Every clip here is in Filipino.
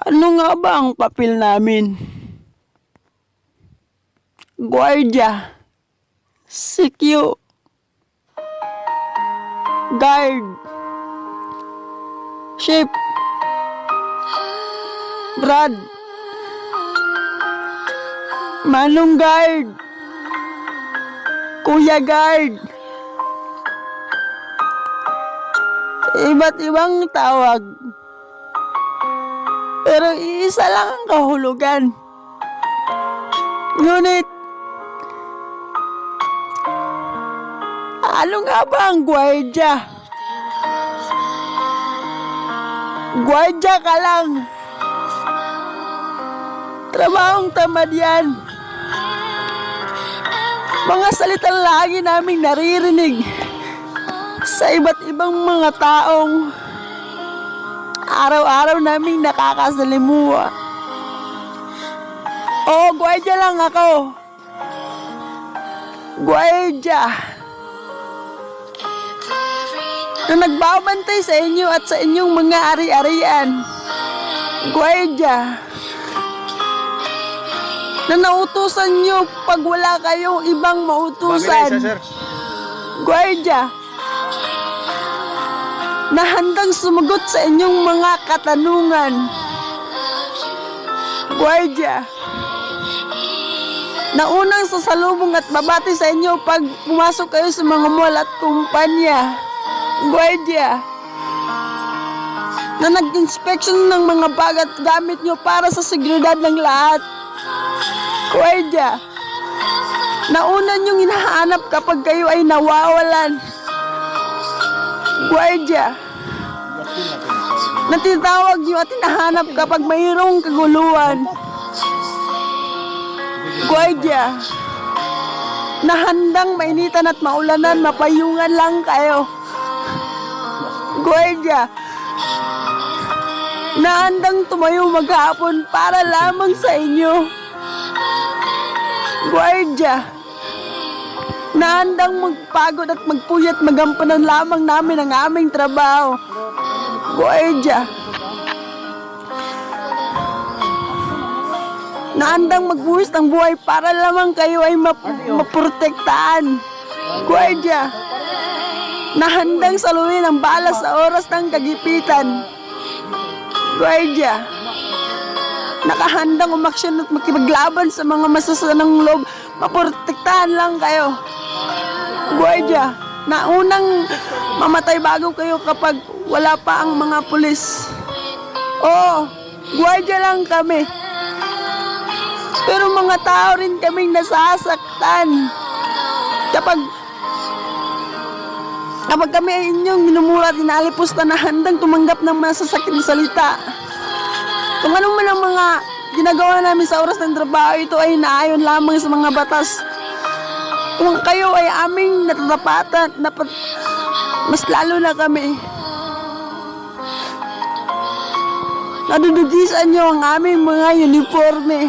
Ano nga ba ang papel namin? Guardia, CQ, guard, ship, Brad, Manong guard, Kuya guard. Iba't ibang tawag. Pero iisa lang ang kahulugan. Ngunit, ano nga ba ang gwardiya? Gwardiya ka lang. Trabahong tamad yan. Mga salitang lagi naming naririnig sa iba't ibang mga taong araw-araw naming nakakasalimuha. Oo, gwardiya lang ako. Gwardiya. Na nagbabantay sa inyo at sa inyong mga ari-arian. Gwardiya. Na nautusan nyo pag wala kayong ibang mautusan. Gwardiya. Na handang sumagot sa inyong mga katanungan. Gwardiya. Na unang sasalubong at babati sa inyo pag pumasok kayo sa mga mall at kumpanya. Gwardiya. Na nag-inspection ng mga bag at gamit nyo para sa seguridad ng lahat. Gwardiya. Na una nyong hinahanap kapag kayo ay nawawalan. Gwardiya. Na tinatawag nyo at hinahanap kapag mayroong kaguluhan. Gwardiya. Na handang mainitan at maulanan, mapayungan lang kayo. Gwardiya. Na handang tumayo maghapon para lamang sa inyo. Gwardiya. Na handang magpagod at magpuyat magampanan lamang namin ang aming trabaho. Gwardiya. Na handang magbuhis ng buhay para lamang kayo ay maprotektahan. Gwardiya. Na handang saluhin ang bala sa oras ng kagipitan. Gwardiya. Nakahandang umaksyon at makipaglaban sa mga masasanang loob, maprotektahan lang kayo. Gwardiya. Na unang mamatay bago kayo kapag wala pa ang mga pulis. Oo, gwardiya lang kami. Pero mga tao rin kaming nasasaktan. Kapag kami ay inyong minumura at inalipusta na handang tumanggap ng masasakit na salita. Kung ano man ang mga ginagawa namin sa oras ng trabaho, ito ay naayon lamang sa mga batas. Kung kayo ay aming natatapatan, mas lalo na kami. Nadudugisan nyo ang aming mga uniforme.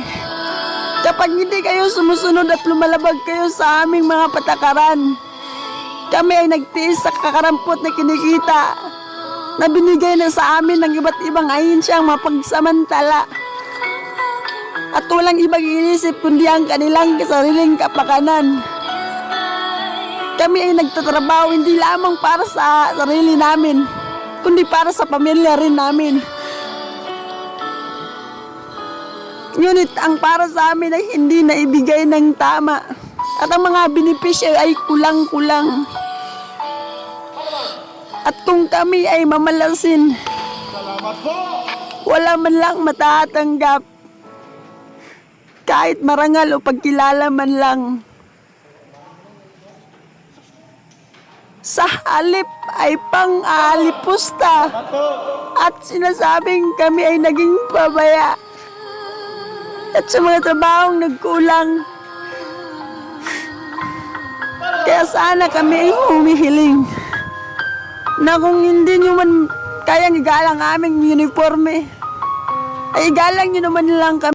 Kapag hindi kayo sumusunod at lumalabag kayo sa aming mga patakaran, kami ay nagtiis sa kakarampot na kinikita na binigay na sa amin ng iba't ibang ahensyang mapagsamantala. At walang ibang inisip kundi ang kanilang sariling kapakanan. Kami ay nagtatrabaho hindi lamang para sa sarili namin, kundi para sa pamilya rin namin. Ngunit ang para sa amin ay hindi naibigay ng tama. At ang mga benepisyo ay kulang-kulang. At kung kami ay mamalasin, wala man lang matatanggap. Kahit marangal o pagkilala man lang. Sa halip ay pang-aalipusta at sinasabing kami ay naging pabaya. At sa mga trabahong nagkulang. Kaya sana kami ay humihiling na kung hindi nyo man kayang igalang aming uniforme, ay igalang nyo naman lang kami.